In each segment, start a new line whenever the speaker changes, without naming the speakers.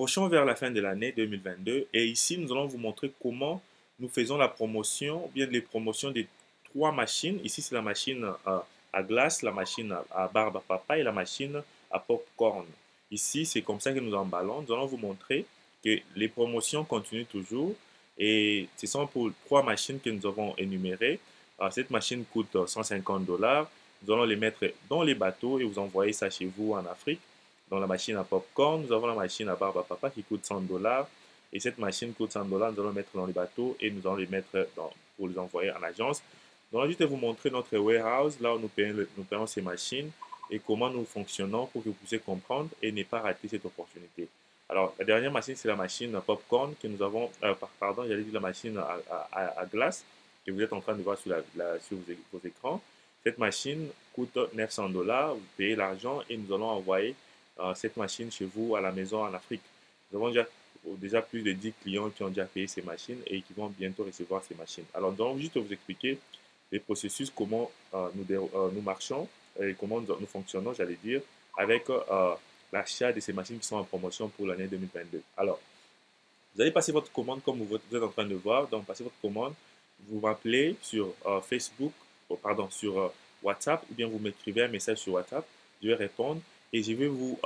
approchons vers la fin de l'année 2022 et ici, nous allons vous montrer comment nous faisons la promotion, ou bien les promotions des trois machines. Ici, c'est la machine à glace, la machine à barbe à papa et la machine à popcorn. Ici, c'est comme ça que nous emballons. Nous allons vous montrer que les promotions continuent toujours et ce sont pour trois machines que nous avons énumérées. Cette machine coûte 150 dollars. Nous allons les mettre dans les bateaux et vous envoyer ça chez vous en Afrique. Dans la machine à popcorn, nous avons la machine à barbe à papa qui coûte 100 dollars. Et cette machine coûte 100 dollars. Nous allons mettre dans les bateaux et nous allons les mettre pour les envoyer en agence. Donc, je vais juste vous montrer notre warehouse, là où nous payons ces machines et comment nous fonctionnons pour que vous puissiez comprendre et ne pas rater cette opportunité. Alors, la dernière machine, c'est la machine à popcorn que nous avons, pardon, j'allais dire la machine à glace que vous êtes en train de voir sur vos écrans. Cette machine coûte 900 dollars. Vous payez l'argent et nous allons envoyer cette machine chez vous à la maison en Afrique. Nous avons déjà plus de 10 clients qui ont déjà payé ces machines et qui vont bientôt recevoir ces machines. Alors, nous allons juste vous expliquer les processus, comment nous marchons et comment nous fonctionnons, j'allais dire, avec l'achat de ces machines qui sont en promotion pour l'année 2022. Alors, vous allez passer votre commande comme vous êtes en train de voir. Donc, passez votre commande, vous m'appelez sur Facebook, sur WhatsApp, ou bien vous m'écrivez un message sur WhatsApp. Je vais répondre et je vais vous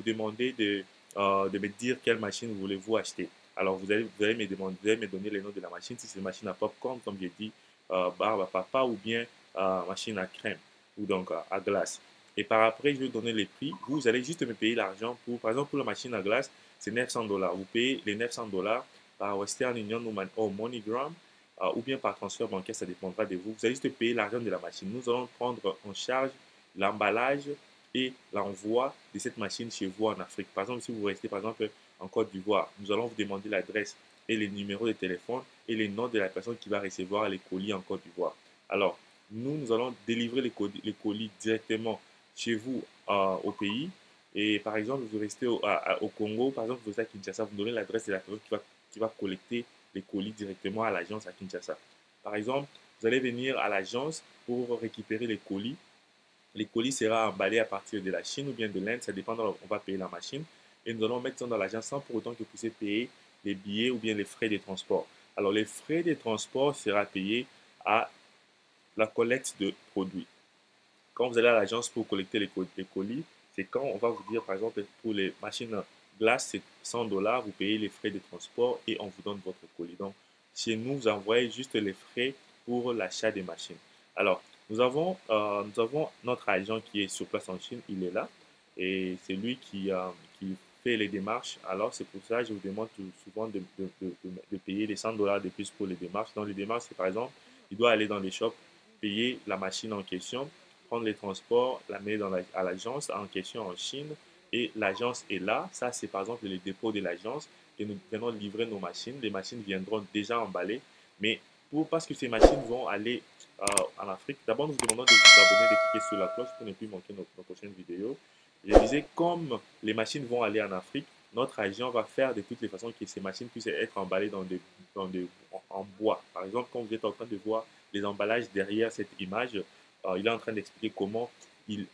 demander de me dire quelle machine voulez-vous acheter. Alors, vous allez me donner les noms de la machine, si c'est une machine à popcorn, comme j'ai dit, barbe à papa, ou bien machine à crème, ou donc à glace. Et par après, je vais donner les prix. Vous allez juste me payer l'argent pour, par exemple, pour la machine à glace, c'est 900 dollars. Vous payez les 900 dollars par Western Union ou MoneyGram ou bien par transfert bancaire, ça dépendra de vous. Vous allez juste payer l'argent de la machine. Nous allons prendre en charge l'emballage et l'envoi de cette machine chez vous en Afrique. Par exemple, si vous restez par exemple en Côte d'Ivoire, nous allons vous demander l'adresse et les numéros de téléphone et les noms de la personne qui va recevoir les colis en Côte d'Ivoire. Alors, nous allons délivrer les colis directement chez vous au pays. Et par exemple, vous restez au Congo, par exemple, vous êtes à Kinshasa, vous donnez l'adresse de la personne qui va collecter les colis directement à l'agence à Kinshasa. Par exemple, vous allez venir à l'agence pour récupérer les colis. Les colis sera emballé à partir de la Chine ou bien de l'Inde, ça dépend, on va payer la machine. Et nous allons mettre ça dans l'agence sans pour autant que vous puissiez payer les billets ou bien les frais de transport. Alors, les frais de transport sera payés à la collecte de produits. Quand vous allez à l'agence pour collecter les colis, c'est quand on va vous dire, par exemple, pour les machines glace, c'est 100 dollars, vous payez les frais de transport et on vous donne votre colis. Donc, chez nous, vous envoyez juste les frais pour l'achat des machines. Alors, nous avons notre agent qui est sur place en Chine, il est là, et c'est lui qui fait les démarches. Alors, c'est pour ça que je vous demande souvent de payer les 100 dollars de plus pour les démarches. Dans les démarches, c'est par exemple, il doit aller dans les shops, payer la machine en question, prendre les transports, la mettre à l'agence en question en Chine, et l'agence est là. Ça, c'est par exemple le dépôt de l'agence que nous venons livrer nos machines. Les machines viendront déjà emballées, mais parce que ces machines vont aller en Afrique, d'abord nous vous demandons de vous abonner, de cliquer sur la cloche pour ne plus manquer nos prochaines vidéos. Je disais, comme les machines vont aller en Afrique, notre agent va faire de toutes les façons que ces machines puissent être emballées en bois. Par exemple, quand vous êtes en train de voir les emballages derrière cette image, il est en train d'expliquer comment il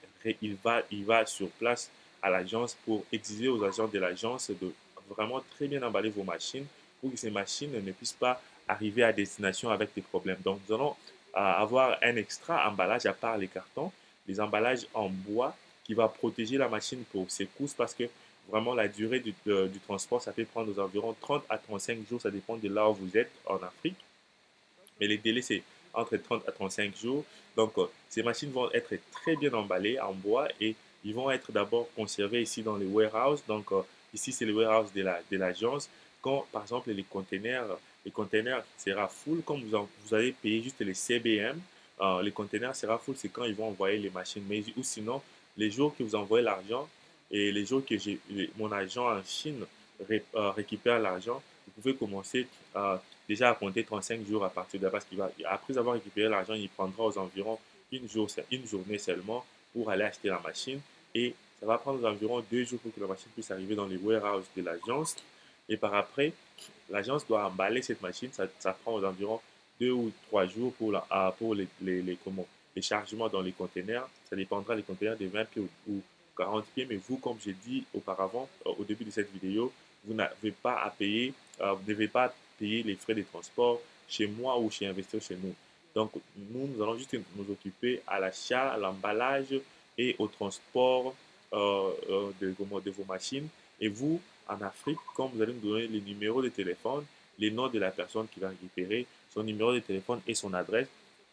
va sur place à l'agence pour exiger aux agents de l'agence de vraiment très bien emballer vos machines pour que ces machines ne puissent pas arriver à destination avec des problèmes. Donc, nous allons avoir un extra emballage à part les cartons, des emballages en bois qui va protéger la machine pour secousses parce que vraiment la durée du transport, ça peut prendre aux environs 30 à 35 jours, ça dépend de là où vous êtes en Afrique. Mais les délais, c'est entre 30 à 35 jours. Donc, ces machines vont être très bien emballées en bois et ils vont être d'abord conservés ici dans les warehouses. Donc, ici, c'est le warehouse de l'agence. Quand, par exemple, les containers sera full, comme vous allez payer juste les CBM, les containers sera full, c'est quand ils vont envoyer les machines. Mais ou sinon, les jours que vous envoyez l'argent et les jours que mon agent en Chine récupère l'argent, vous pouvez commencer déjà à compter 35 jours à partir de là, parce qu'après avoir récupéré l'argent, il prendra aux environs une journée seulement pour aller acheter la machine et ça va prendre aux environs 2 jours pour que la machine puisse arriver dans les warehouses de l'agence. Et par après, l'agence doit emballer cette machine. Ça prend aux environs 2 ou 3 jours pour les chargements dans les containers. Ça dépendra des containers de 20 pieds ou 40 pieds. Mais vous, comme j'ai dit auparavant, au début de cette vidéo, vous n'avez pas à payer, vous ne devez pas payer les frais de transport chez moi ou chez Investir chez nous. Donc, nous allons juste nous occuper à l'achat, à l'emballage et au transport de vos machines. Et vous, en Afrique, quand vous allez nous donner les numéros de téléphone, les noms de la personne qui va récupérer, son numéro de téléphone et son adresse,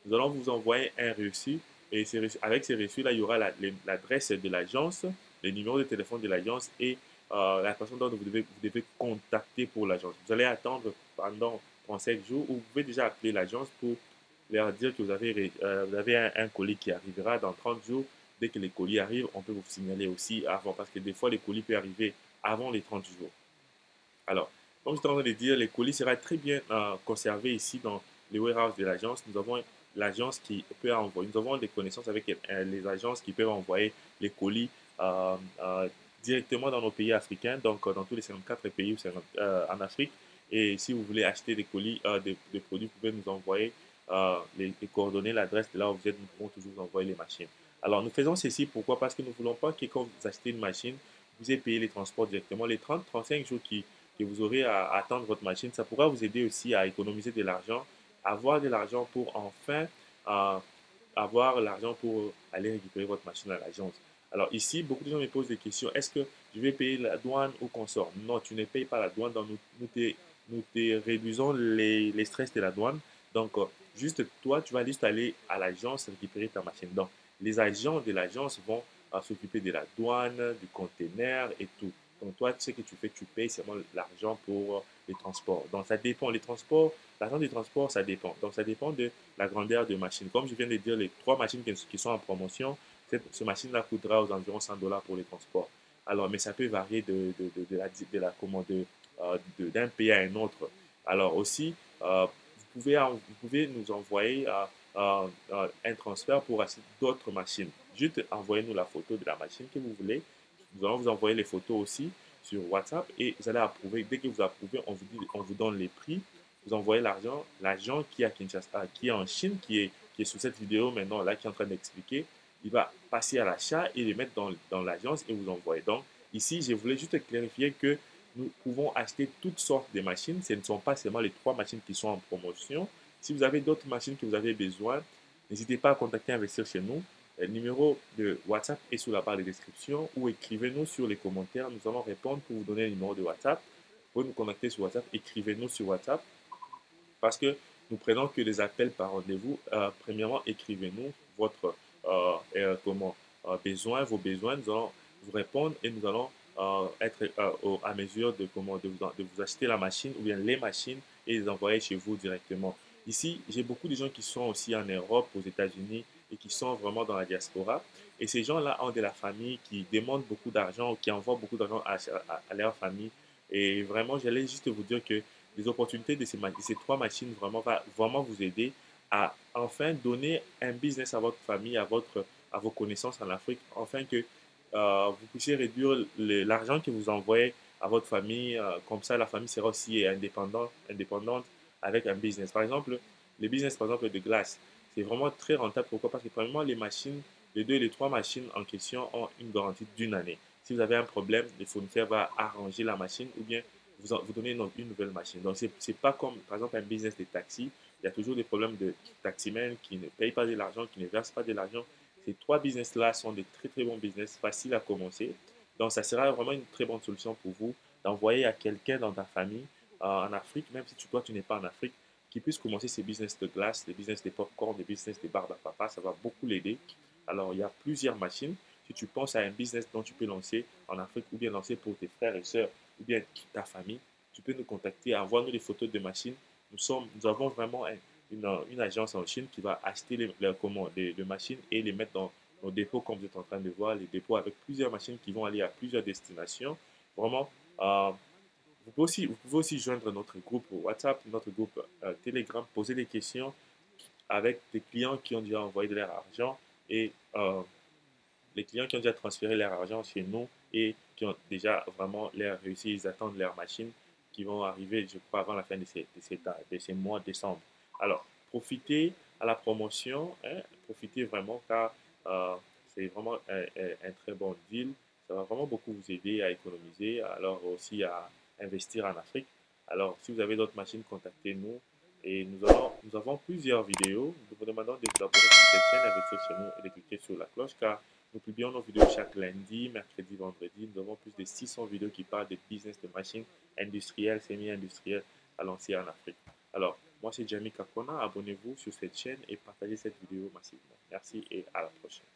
nous allons vous envoyer un reçu. Et avec ces reçus-là, il y aura l'adresse de l'agence, le numéro de téléphone de l'agence et la personne dont vous devez contacter pour l'agence. Vous allez attendre pendant 37 jours ou vous pouvez déjà appeler l'agence pour leur dire que vous avez un colis qui arrivera dans 30 jours. Dès que les colis arrivent, on peut vous signaler aussi avant parce que des fois, les colis peuvent arriver avant les 30 jours. Alors, comme je suis en train de dire, les colis seraient très bien conservés ici dans les warehouses de l'agence. Nous avons l'agence qui peut envoyer, nous avons des connaissances avec les agences qui peuvent envoyer les colis euh, euh, directement dans nos pays africains, donc dans tous les 54 pays en Afrique. Et si vous voulez acheter des colis, des produits, vous pouvez nous envoyer les coordonnées, l'adresse de là où vous êtes, nous pouvons toujours vous envoyer les machines. Alors, nous faisons ceci, pourquoi? Parce que nous ne voulons pas que quand vous achetez une machine, vous ayez payé les transports directement. Les 30-35 jours que vous aurez à attendre votre machine, ça pourra vous aider aussi à économiser de l'argent, avoir de l'argent pour enfin euh, avoir l'argent pour aller récupérer votre machine à l'agence. Alors ici, beaucoup de gens me posent des questions. Est-ce que je vais payer la douane ou consort? Non, tu ne payes pas la douane. Donc nous te réduisons les stress de la douane. Donc, juste toi, tu vas juste aller à l'agence récupérer ta machine. Donc, les agents de l'agence vont s'occuper de la douane, du conteneur et tout. Donc, toi, tu sais que tu fais, tu payes seulement l'argent pour les transports. Donc, ça dépend. Les transports, l'argent du transport, ça dépend. Donc, ça dépend de la grandeur de machine. Comme je viens de dire, les trois machines qui sont en promotion, cette machine-là coûtera aux environs 100 dollars pour les transports. Alors, mais ça peut varier d'un pays à un autre. Alors aussi, vous pouvez nous envoyer un transfert pour acheter d'autres machines. Juste envoyez-nous la photo de la machine que vous voulez. Nous allons vous envoyer les photos aussi sur WhatsApp et vous allez approuver. Dès que vous approuvez, on vous donne les prix. Vous envoyez l'argent. L'agent qui est à Kinshasa, qui est en Chine, qui est sous cette vidéo maintenant, là, qui est en train d'expliquer, il va passer à l'achat et les mettre dans l'agence et vous envoyer. Donc, ici, je voulais juste clarifier que nous pouvons acheter toutes sortes de machines. Ce ne sont pas seulement les trois machines qui sont en promotion. Si vous avez d'autres machines que vous avez besoin, n'hésitez pas à contacter Investir chez nous. Le numéro de WhatsApp est sous la barre de description ou écrivez-nous sur les commentaires. Nous allons répondre pour vous donner le numéro de WhatsApp. Vous pouvez nous contacter sur WhatsApp. Écrivez-nous sur WhatsApp parce que nous prenons que des appels par rendez-vous. Premièrement, écrivez-nous votre besoin, vos besoins. Nous allons vous répondre et nous allons être à mesure de vous acheter la machine ou bien les machines et les envoyer chez vous directement. Ici, j'ai beaucoup de gens qui sont aussi en Europe, aux États-Unis et qui sont vraiment dans la diaspora. Et ces gens-là ont de la famille qui demandent beaucoup d'argent ou qui envoient beaucoup d'argent à leur famille. Et vraiment, j'allais juste vous dire que les opportunités de ces trois machines va vraiment vous aider à enfin donner un business à votre famille, à vos connaissances en Afrique, afin que vous puissiez réduire l'argent que vous envoyez à votre famille. Comme ça, la famille sera aussi indépendante avec un business. Par exemple, les business par exemple de glace, c'est vraiment très rentable. Pourquoi? Parce que premièrement, les machines, les deux et les trois machines en question ont une garantie d'une année. Si vous avez un problème, le fournisseur va arranger la machine ou bien vous donnez une nouvelle machine. Donc, ce n'est pas comme, par exemple, un business de taxi. Il y a toujours des problèmes de taximen qui ne payent pas de l'argent, qui ne versent pas de l'argent. Ces trois business-là sont des très, très bons business, faciles à commencer. Donc, ça sera vraiment une très bonne solution pour vous d'envoyer à quelqu'un dans ta famille en Afrique, même si toi, tu n'es pas en Afrique, qui puisse commencer ces business de glace, des business de popcorn, des business de barbe à papa. Ça va beaucoup l'aider. Alors, il y a plusieurs machines. Si tu penses à un business dont tu peux lancer en Afrique ou bien lancer pour tes frères et sœurs, ou bien ta famille, tu peux nous contacter, envoie-nous des photos de machines. Nous avons vraiment une agence en Chine qui va acheter les machines et les mettre dans nos dépôts, comme vous êtes en train de voir, les dépôts avec plusieurs machines qui vont aller à plusieurs destinations. Vraiment, vous pouvez aussi joindre notre groupe WhatsApp, notre groupe Telegram, poser des questions avec des clients qui ont déjà envoyé de leur argent et les clients qui ont déjà transféré leur argent chez nous et qui ont déjà vraiment réussi, ils attendent leurs machines qui vont arriver, je crois, avant la fin de ces mois de décembre. Alors, profitez à la promotion, hein, profitez vraiment car c'est vraiment un très bon deal. Ça va vraiment beaucoup vous aider à économiser, alors aussi à investir en Afrique. Alors, si vous avez d'autres machines, contactez-nous. Et nous avons plusieurs vidéos. Nous vous demandons de vous abonner sur cette chaîne, investir chez nous et de cliquer sur la cloche car nous publions nos vidéos chaque lundi, mercredi, vendredi. Nous avons plus de 600 vidéos qui parlent de business de machines industrielles, semi-industrielles à lancer en Afrique. Alors, moi c'est Jamie Kakona. Abonnez-vous sur cette chaîne et partagez cette vidéo massivement. Merci et à la prochaine.